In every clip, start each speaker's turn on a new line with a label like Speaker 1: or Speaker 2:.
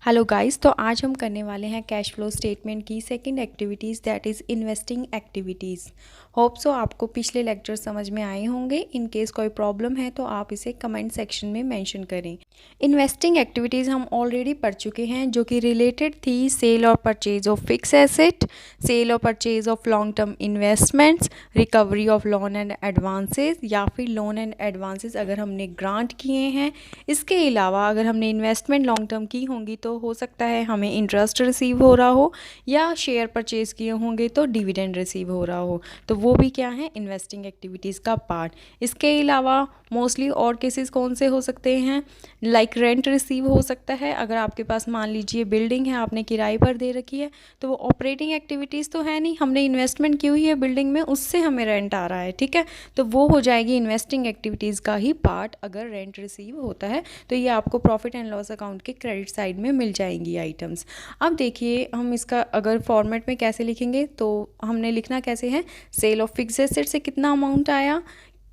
Speaker 1: Hello guys, तो आज हम करने वाले हैं कैश फ्लो स्टेटमेंट की second activities, that is investing activities. Hope so आपको पिछले लेक्चर समझ में आए होंगे। इन केस कोई प्रॉब्लम है तो आप इसे कमेंट सेक्शन में मेंशन करें। इन्वेस्टिंग एक्टिविटीज़ हम ऑलरेडी पढ़ चुके हैं, जो कि रिलेटेड थी सेल और purchase of fix asset, sale और purchase of long term investments, recovery of loan and advances या फिर लोन एंड एडवांसेस अगर हमने ग्रांट किए हैं। इसके अलावा अगर हमने इन्वेस्टमेंट लॉन्ग टर्म की होंगी तो हो सकता है हमें इंटरेस्ट रिसीव हो रहा हो, या शेयर परचेज किए होंगे तो डिविडेंड रिसीव हो रहा हो, तो वो भी क्या है, इन्वेस्टिंग एक्टिविटीज़ का पार्ट। इसके अलावा मोस्टली और केसेस कौन से हो सकते हैं, लाइक रेंट रिसीव हो सकता है। अगर आपके पास मान लीजिए बिल्डिंग है, आपने किराए पर दे रखी है, तो वो ऑपरेटिंग एक्टिविटीज़ तो है नहीं, हमने इन्वेस्टमेंट की हुई है बिल्डिंग में, उससे हमें रेंट आ रहा है, ठीक है, तो वो हो जाएगी इन्वेस्टिंग एक्टिविटीज़ का ही पार्ट अगर रेंट रिसीव होता है। तो ये आपको प्रॉफिट एंड लॉस अकाउंट के क्रेडिट साइड में मिल जाएंगी आइटम्स। अब देखिए हम इसका अगर फॉर्मेट में कैसे लिखेंगे, तो हमने लिखना कैसे है, सेल ऑफ फिक्स एसेट से कितना अमाउंट आया,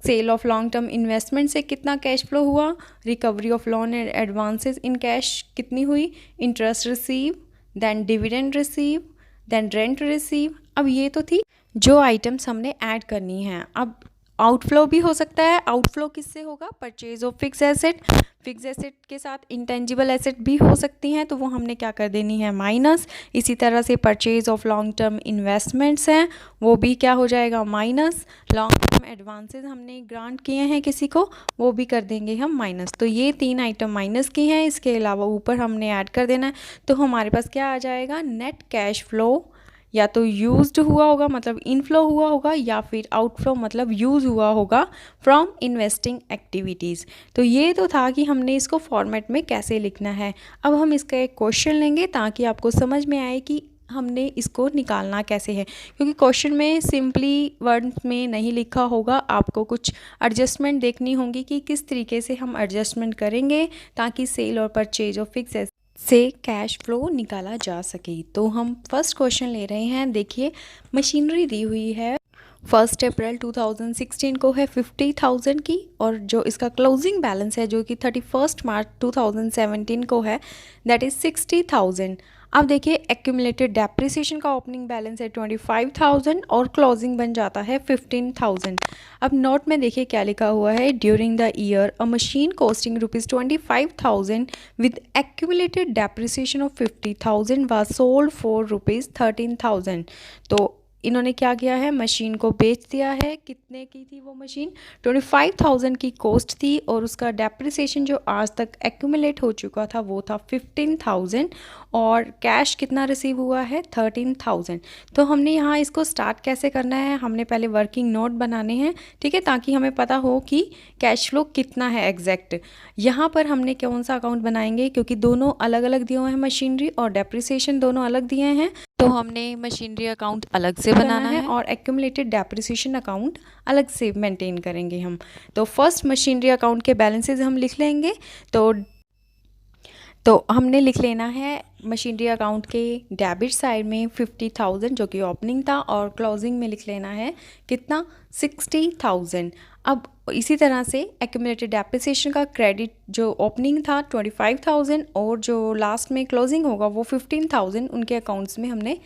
Speaker 1: sale of long term investment से कितना कैश फ्लो हुआ, recovery of loan and advances in cash कितनी हुई, interest receive, then dividend receive, then rent receive. अब ये तो थी जो आइटम्स हमने ऐड करनी है। अब आउटफ्लो भी हो सकता है। आउटफ्लो किससे होगा, purchase of fix asset, fix asset के साथ इंटेंजिबल एसेट भी हो सकती हैं, तो वो हमने क्या कर देनी है, माइनस। इसी तरह से purchase of long term investments हैं, वो भी क्या हो जाएगा, माइनस। लॉन्ग टर्म एडवांसेस हमने ग्रांट किए हैं किसी को, वो भी कर देंगे हम माइनस। तो ये तीन आइटम माइनस की हैं। इसके अलावा ऊपर हमने ऐड कर देना है, तो हमारे पास क्या आ जाएगा, नेट कैश फ्लो या तो यूज्ड हुआ होगा मतलब इनफ्लो हुआ होगा, या फिर आउटफ्लो मतलब यूज़ हुआ होगा फ्रॉम इन्वेस्टिंग एक्टिविटीज़। तो ये तो था कि हमने इसको फॉर्मेट में कैसे लिखना है। अब हम इसका एक क्वेश्चन लेंगे ताकि आपको समझ में आए कि हमने इसको निकालना कैसे है, क्योंकि क्वेश्चन में सिंपली वर्ड्स में नहीं लिखा होगा, आपको कुछ एडजस्टमेंट देखनी होंगी कि किस तरीके से हम एडजस्टमेंट करेंगे ताकि सेल और परचेज ऑफ फिक्स से कैश फ्लो निकाला जा सके। तो हम फर्स्ट क्वेश्चन ले रहे हैं। देखिए मशीनरी दी हुई है 1 अप्रैल 2016 को है 50,000 की, और जो इसका क्लोजिंग बैलेंस है जो कि 31 मार्च 2017 को है, दैट इज़ 60,000। अब देखिए एक्यूमुलेटेड डेप्रिसिएशन का ओपनिंग बैलेंस है 25,000 और क्लोजिंग बन जाता है 15,000। अब नोट में देखिए क्या लिखा हुआ है, during the year a machine costing ₹25,000 with accumulated depreciation of 50,000 was sold for ₹13,000। तो इन्होंने क्या किया है, मशीन को बेच दिया है। कितने की थी वो मशीन, 25,000 की कॉस्ट थी, और उसका डेप्रिसिएशन जो आज तक एक्यूमुलेट हो चुका था वो था 15,000, और कैश कितना रिसीव हुआ है, 13,000। तो हमने यहाँ इसको स्टार्ट कैसे करना है, हमने पहले वर्किंग नोट बनाने हैं, ठीक है, ताकि हमें पता हो कि कैश फ्लो कितना है एग्जैक्ट। यहाँ पर हमने कौन सा अकाउंट बनाएंगे, क्योंकि दोनों अलग अलग दिए हुए हैं, मशीनरी और डेप्रिसिएशन दोनों अलग दिए हैं, तो हमने मशीनरी अकाउंट अलग से बनाना है और एक्यूमुलेटेड डेप्रिसिएशन अकाउंट अलग से मेंटेन करेंगे हम। तो फर्स्ट मशीनरी अकाउंट के बैलेंसेस हम लिख लेंगे। तो हमने लिख लेना है मशीनरी अकाउंट के डेबिट साइड में 50,000 जो कि ओपनिंग था, और क्लोजिंग में लिख लेना है कितना, 60,000। अब इसी तरह से एक्यूमुलेटेड डेप्रिसिएशन का क्रेडिट जो ओपनिंग था 25,000 और जो लास्ट में क्लोजिंग होगा वो 15,000 उनके अकाउंट्स में हमने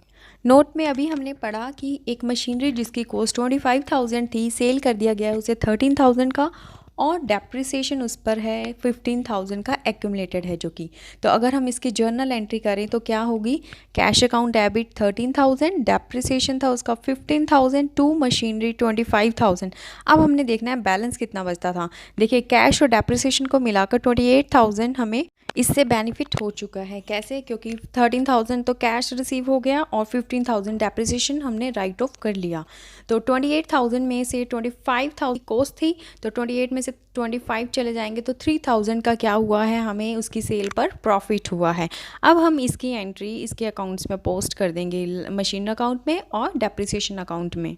Speaker 1: नोट में अभी हमने पढ़ा कि एक मशीनरी जिसकी कॉस्ट 25,000 थी, सेल कर दिया गया उसे 13,000 का, और डेप्रिसिएशन उस पर है 15,000 का एक्यूमुलेटेड है जो कि। तो अगर हम इसकी जर्नल एंट्री करें तो क्या होगी, कैश अकाउंट डेबिट 13,000, डेप्रिसिएशन था उसका 15,000 टू मशीनरी 25,000। अब हमने देखना है बैलेंस कितना बचता था। देखिए कैश और डेप्रिसिएशन को मिलाकर 28,000 हमें इससे बेनिफिट हो चुका है। कैसे, क्योंकि 13,000 तो कैश रिसीव हो गया और 15,000 डेप्रिसिएशन हमने राइट ऑफ कर लिया। तो 28,000 में से 25,000 कॉस्ट थी, तो 28 में से 25 चले जाएंगे तो 3,000 का क्या हुआ है, हमें उसकी सेल पर प्रॉफिट हुआ है। अब हम इसकी एंट्री इसके अकाउंट्स में पोस्ट कर देंगे, मशीन अकाउंट में और डेप्रिसिएशन अकाउंट में।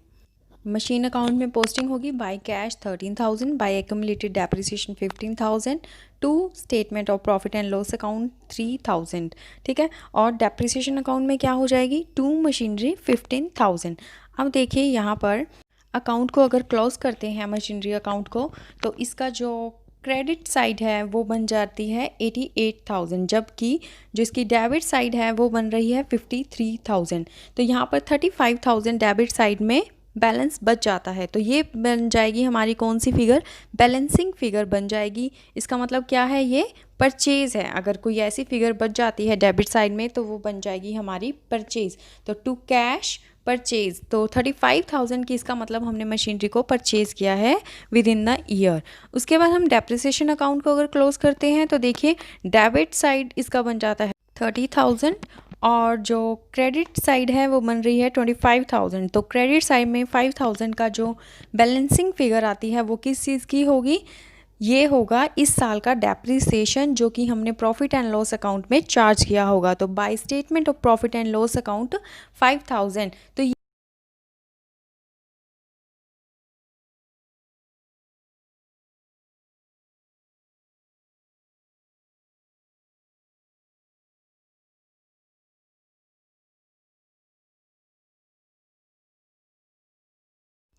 Speaker 1: मशीन अकाउंट में पोस्टिंग होगी by cash 13,000, by accumulated depreciation 15,000 to statement of profit and loss account 3,000, ठीक है, और डेप्रिसिएशन अकाउंट में क्या हो जाएगी, टू मशीनरी 15,000। अब देखिए यहाँ पर अकाउंट को अगर क्लोज करते हैं मशीनरी अकाउंट को, तो इसका जो क्रेडिट साइड है वो बन जाती है 88,000, जबकि जो इसकी डेबिट साइड है वो बन रही है 53,000। तो यहाँ पर 35,000 डेबिट साइड में बैलेंस बच जाता है। तो ये बन जाएगी हमारी कौन सी फिगर, बैलेंसिंग फिगर बन जाएगी। इसका मतलब क्या है, ये परचेज़ है। अगर कोई ऐसी फिगर बच जाती है डेबिट साइड में तो वो बन जाएगी हमारी परचेज़। तो टू कैश परचेज़, तो 35,000 की इसका मतलब हमने मशीनरी को परचेज़ किया है विद इन द ईयर। उसके बाद हम डेप्रिसिएशन अकाउंट को अगर क्लोज करते हैं तो देखिए डेबिट साइड इसका बन जाता है 30,000 और जो क्रेडिट साइड है वो बन रही है 25,000। तो क्रेडिट साइड में 5,000 का जो बैलेंसिंग फिगर आती है वो किस चीज़ की होगी, ये होगा इस साल का डेप्रिसिएशन जो कि हमने प्रॉफिट एंड लॉस अकाउंट में चार्ज किया होगा। तो by statement of profit and loss account 5,000।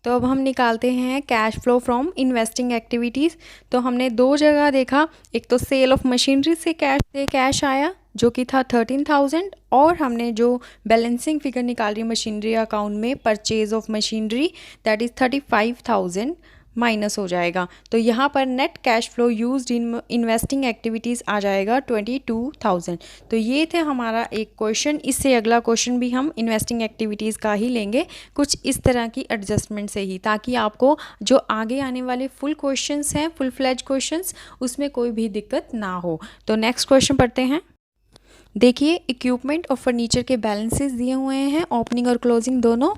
Speaker 1: तो अब हम निकालते हैं cash flow from investing activities. तो हमने दो जगह देखा, एक तो सेल ऑफ मशीनरी से कैश आया जो कि था 13,000, और हमने जो बैलेंसिंग फिगर निकाली मशीनरी अकाउंट में purchase of machinery that is 35,000 minus हो जाएगा। तो यहाँ पर net cash flow used in investing activities आ जाएगा 22,000। तो ये थे हमारा एक क्वेश्चन। इससे अगला क्वेश्चन भी हम इन्वेस्टिंग एक्टिविटीज़ का ही लेंगे, कुछ इस तरह की एडजस्टमेंट से ही, ताकि आपको जो आगे आने वाले फुल क्वेश्चंस हैं, फुल फ्लेज क्वेश्चंस, उसमें कोई भी दिक्कत ना हो। तो नेक्स्ट क्वेश्चन पढ़ते हैं। देखिए इक्विपमेंट और फर्नीचर के बैलेंसेस दिए हुए हैं, ओपनिंग और क्लोजिंग दोनों।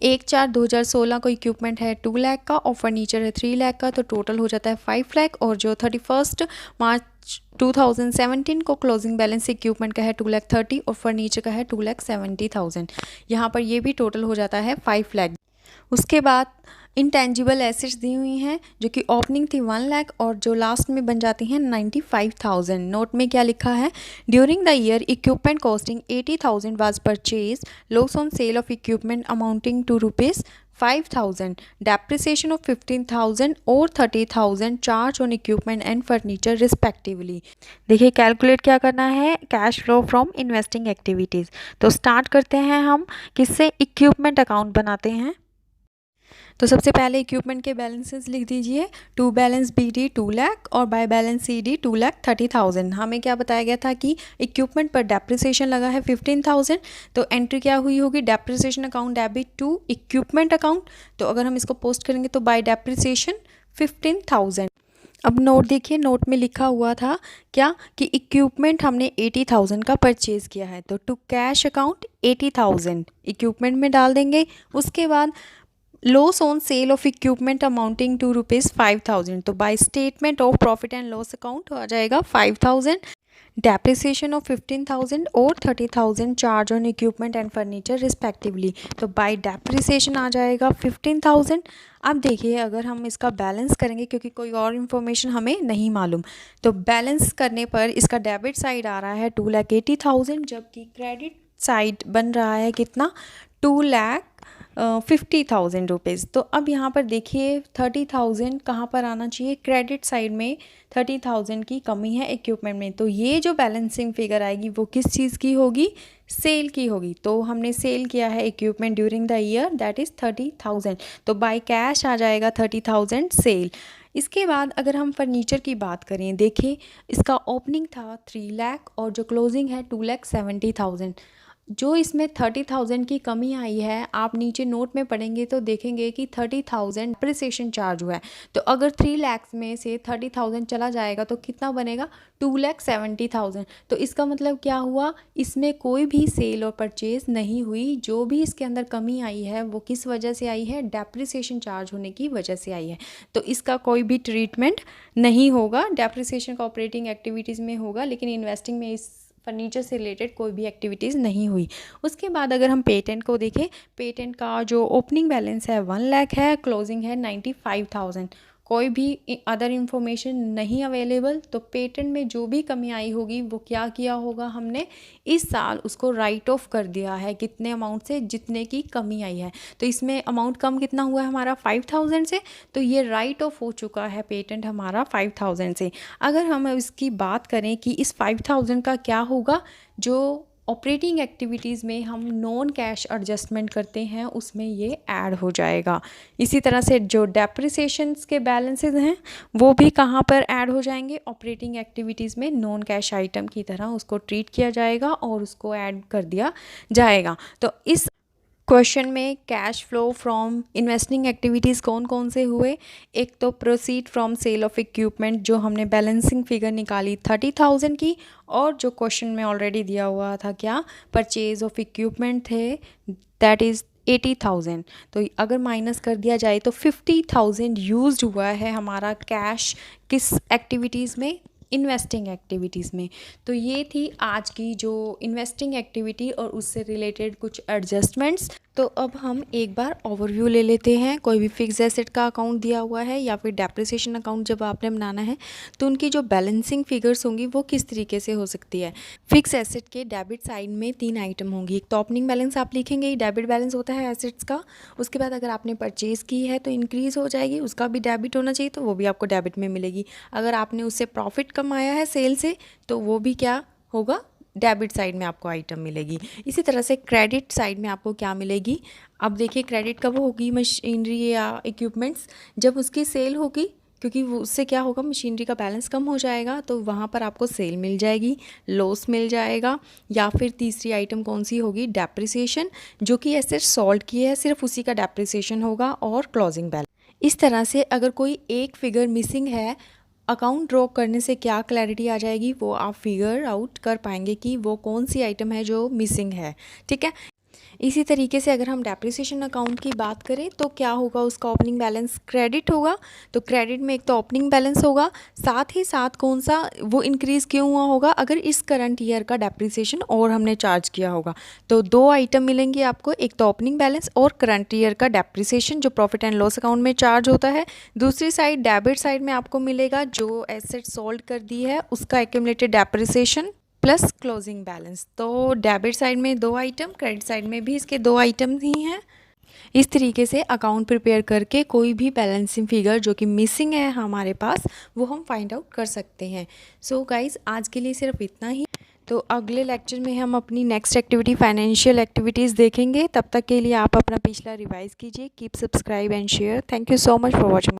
Speaker 1: 1/4/2016 को इक्विपमेंट है 2 लाख का और फर्नीचर है 3 लाख का, तो टोटल हो जाता है 5 लाख। और जो 31 मार्च 2017 को क्लोजिंग बैलेंस इक्विपमेंट का है 2,30,000 और फर्नीचर का है 2,70,000। यहाँ पर ये भी टोटल हो जाता है 5 लाख। उसके बाद इंटेंजिबल एसेट्स दी हुई हैं जो कि ओपनिंग थी 1 लाख और जो लास्ट में बन जाती हैं 95,000। नोट में क्या लिखा है, during the year equipment costing 80,000 was purchase, loss on sale of equipment amounting to ₹5,000, depreciation of 15,000 और 30,000 charge on equipment and furniture respectively. देखिए कैलकुलेट क्या करना है, cash flow from investing activities. तो स्टार्ट करते हैं हम किससे, इक्विपमेंट अकाउंट बनाते हैं। तो सबसे पहले इक्विपमेंट के बैलेंसेस लिख दीजिए। टू बैलेंस BD 2 लाख और बाय बैलेंस CD 2,30,000। हमें क्या बताया गया था कि इक्विपमेंट पर डेप्रिसिएशन लगा है 15,000, तो एंट्री क्या हुई होगी, depreciation account debit to equipment account. तो अगर हम इसको पोस्ट करेंगे तो बाय डेप्रिसिएशन 15,000। अब नोट देखिए, नोट में लिखा हुआ था क्या कि इक्विपमेंट हमने 80,000 का परचेज़ किया है, तो टू कैश अकाउंट 80,000 इक्विपमेंट में डाल देंगे। उसके बाद loss on sale of equipment amounting to ₹5,000, तो by statement of profit and loss account आ जाएगा 5,000, डेप्रिसिएशन ऑफ 15,000 और 30,000 charge on equipment and furniture respectively. तो बाय डेप्रिसिएशन आ जाएगा 15,000। अब देखिए अगर हम इसका बैलेंस करेंगे, क्योंकि कोई और इन्फॉर्मेशन हमें नहीं मालूम, तो बैलेंस करने पर इसका डेबिट साइड आ रहा है 2,80,000, जबकि क्रेडिट साइड बन रहा है कितना, 2,50,000 रुपीज़। तो अब यहाँ पर देखिए 30,000 कहाँ पर आना चाहिए, क्रेडिट साइड में 30,000 की कमी है इक्विपमेंट में। तो ये जो बैलेंसिंग फिगर आएगी वो किस चीज़ की होगी, सेल की होगी। तो हमने सेल किया है equipment during the year that is 30,000, तो बाय कैश आ जाएगा 30,000 सेल। इसके बाद अगर हम फर्नीचर की बात करें, देखिए इसका ओपनिंग था 3 लाख और जो क्लोजिंग है 2,70,000। जो इसमें 30,000 की कमी आई है, आप नीचे नोट में पढ़ेंगे तो देखेंगे कि 30,000 डेप्रिसिएशन चार्ज हुआ है। तो अगर 3 लाख में से 30,000 चला जाएगा तो कितना बनेगा, 2,70,000। तो इसका मतलब क्या हुआ, इसमें कोई भी सेल और परचेज नहीं हुई। जो भी इसके अंदर कमी आई है वो किस वजह से आई है, डेप्रिसिएशन चार्ज होने की वजह से आई है। तो इसका कोई भी ट्रीटमेंट नहीं होगा। डेप्रिसिएशन का ऑपरेटिंग एक्टिविटीज़ में होगा, लेकिन इन्वेस्टिंग में इस फर्नीचर से रिलेटेड कोई भी एक्टिविटीज़ नहीं हुई। उसके बाद अगर हम पेटेंट को देखें, पेटेंट का जो ओपनिंग बैलेंस है 1 लाख है, क्लोजिंग है 95,000। कोई भी अदर इन्फॉर्मेशन नहीं अवेलेबल, तो पेटेंट में जो भी कमी आई होगी वो क्या किया होगा हमने, इस साल उसको राइट ऑफ कर दिया है कितने अमाउंट से, जितने की कमी आई है। तो इसमें अमाउंट कम कितना हुआ है हमारा 5000 से, तो ये राइट ऑफ हो चुका है पेटेंट हमारा 5000 से। अगर हम इसकी बात करें कि इस 5000 का क्या होगा, जो ऑपरेटिंग एक्टिविटीज़ में हम नॉन कैश एडजस्टमेंट करते हैं उसमें ये ऐड हो जाएगा। इसी तरह से जो डेप्रिसिएशंस के बैलेंसेस हैं वो भी कहाँ पर ऐड हो जाएंगे, ऑपरेटिंग एक्टिविटीज़ में नॉन कैश आइटम की तरह उसको ट्रीट किया जाएगा और उसको ऐड कर दिया जाएगा। तो इस क्वेश्चन में cash flow from investing activities कौन कौन से हुए, एक तो proceed from sale of equipment जो हमने बैलेंसिंग फिगर निकाली 30,000 की, और जो क्वेश्चन में ऑलरेडी दिया हुआ था क्या, परचेज ऑफ इक्विपमेंट थे दैट इज़ 80,000। तो अगर माइनस कर दिया जाए तो 50,000 यूज्ड हुआ है हमारा कैश किस एक्टिविटीज़ में, इन्वेस्टिंग एक्टिविटीज़ में। तो ये थी आज की जो इन्वेस्टिंग एक्टिविटी और उससे रिलेटेड कुछ एडजस्टमेंट्स। तो अब हम एक बार ओवरव्यू ले लेते हैं। कोई भी फिक्स एसेट का अकाउंट दिया हुआ है या फिर डेप्रिसिएशन अकाउंट जब आपने बनाना है तो उनकी जो बैलेंसिंग फिगर्स होंगी वो किस तरीके से हो सकती है। फिक्स एसेट के डेबिट साइड में 3 आइटम होंगी। एक तो ओपनिंग बैलेंस आप लिखेंगे, ये डेबिट बैलेंस होता है एसेट्स का। उसके बाद अगर आपने परचेज़ की है तो इंक्रीज़ हो जाएगी, उसका भी डेबिट होना चाहिए, तो वो भी आपको डेबिट में मिलेगी। अगर आपने उससे प्रॉफिट कमाया है सेल से तो वो भी क्या होगा, डेबिट साइड में आपको आइटम मिलेगी। इसी तरह से क्रेडिट साइड में आपको क्या मिलेगी, अब देखिए क्रेडिट कब होगी मशीनरी या इक्विपमेंट्स, जब उसकी सेल होगी, क्योंकि वो उससे क्या होगा, मशीनरी का बैलेंस कम हो जाएगा तो वहाँ पर आपको सेल मिल जाएगी, लॉस मिल जाएगा। या फिर तीसरी आइटम कौन सी होगी, डेप्रिसिएशन, जो कि एसेट सोल्ड की है सिर्फ उसी का डेप्रिसिएशन होगा, और क्लोजिंग बैलेंस। इस तरह से अगर कोई एक फिगर मिसिंग है, अकाउंट ड्रॉ करने से क्या क्लैरिटी आ जाएगी, वो आप फिगर आउट कर पाएंगे कि वो कौन सी आइटम है जो मिसिंग है। ठीक है, इसी तरीके से अगर हम डेप्रिसिएशन अकाउंट की बात करें तो क्या होगा, उसका ओपनिंग बैलेंस क्रेडिट होगा। तो क्रेडिट में एक तो ओपनिंग बैलेंस होगा, साथ ही साथ कौन सा वो इंक्रीज़ क्यों हुआ होगा, अगर इस करंट ईयर का डेप्रिसिएशन और हमने चार्ज किया होगा। तो 2 आइटम मिलेंगे आपको, एक तो ओपनिंग बैलेंस और करंट ईयर का डेप्रिसिएशन जो प्रॉफिट एंड लॉस अकाउंट में चार्ज होता है। दूसरी साइड डेबिट साइड में आपको मिलेगा जो एसेट सोल्ड कर दी है उसका accumulated depreciation plus closing balance. तो डेबिट साइड में 2 आइटम, क्रेडिट साइड में भी इसके 2 आइटम ही हैं। इस तरीके से अकाउंट प्रिपेयर करके कोई भी बैलेंसिंग फिगर जो कि मिसिंग है हमारे पास वो हम फाइंड आउट कर सकते हैं। सो गाइज आज के लिए सिर्फ इतना ही। तो अगले लेक्चर में हम अपनी नेक्स्ट एक्टिविटी फाइनेंशियल एक्टिविटीज़ देखेंगे। तब तक के लिए आप अपना पिछला रिवाइज कीजिए। Keep subscribe and share. Thank you so much for watching.